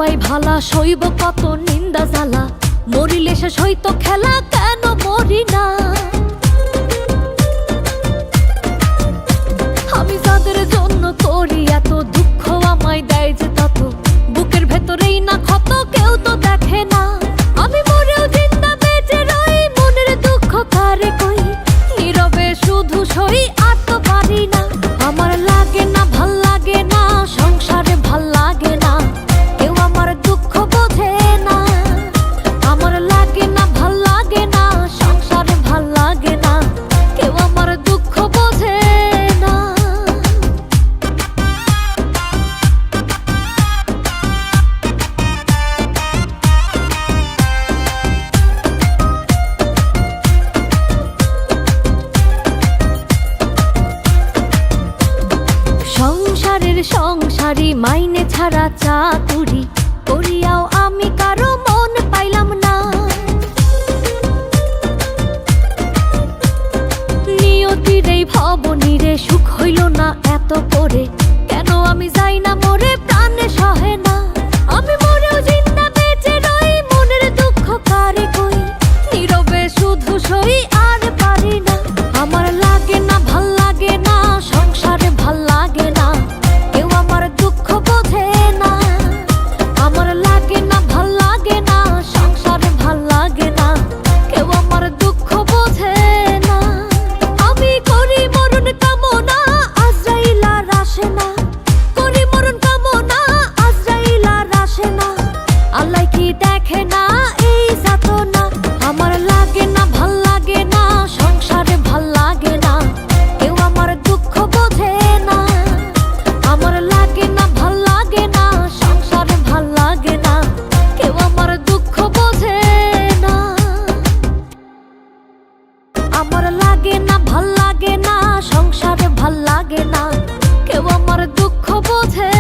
সবাই ভালা সইব কত নিন্দা জ্বালা, মরিলে শেষ হইতো খেলা, কেন মরি না। আমি যাদের জন্য করি এত দুঃখ, আমায় দেয় যে তত, বুকের ভেতরেই না ক্ষত, কেউ তো দেখে না। আমি মরেও জিন্দা বেঁচে রই, মনের দুঃখ কারে কই, নীরবে শুধু সই, আর তো পারি না। আমার লাগে না, ভাল লাগে না, সংসারে ভাল লাগে না, কেউ আমার দুঃখ বোঝে না। আমার লাগে না, ভাল লাগে না, সংসারে ভাল লাগে না, কেউ আমার দুঃখ বোঝে না। সংসারের সংসারী মাইনে ছাড়া চাতুরি করিয়াও আমি কারো মন পাইলাম না। নিয়তির এই ভবনীরে সুখ হইল না এত করে, কেন আমি যাই না মরে, প্রাণে সহে না। আমি মরেও জিন্দা বেঁচে রই, মনের দুঃখ কারে কই, নীরবে শুধু সই, আর পারি না। আমার লাগে না, ভাল লাগে না, সংসারে ভাল লাগে না, কেউ আমার দুঃখ বোঝে না। আমার লাগে না, ভাল লাগে না, সংসারে ভাল লাগে না, কেউ আমার দুঃখ বোঝে না। আমি করি মরণ কামনা, আজরাইল আর আসে না, করি মরণ কামনা, আজরাইল আর আসে না। আল্লাহ কি দেখে না এই যাতনা? আমার লাগে না, ভাল লাগে না, সংসারে ভাল লাগে না, কেউ আমার দুঃখ বোঝে না। আমার লাগে না, ভাল লাগে না, সংসারে ভাল লাগে না, কেউ আমার দুঃখ বোঝে না। আমার লাগে না, ভাল লাগে না, সংসারে ভাল লাগে না, কেউ আমার দুঃখ বোঝে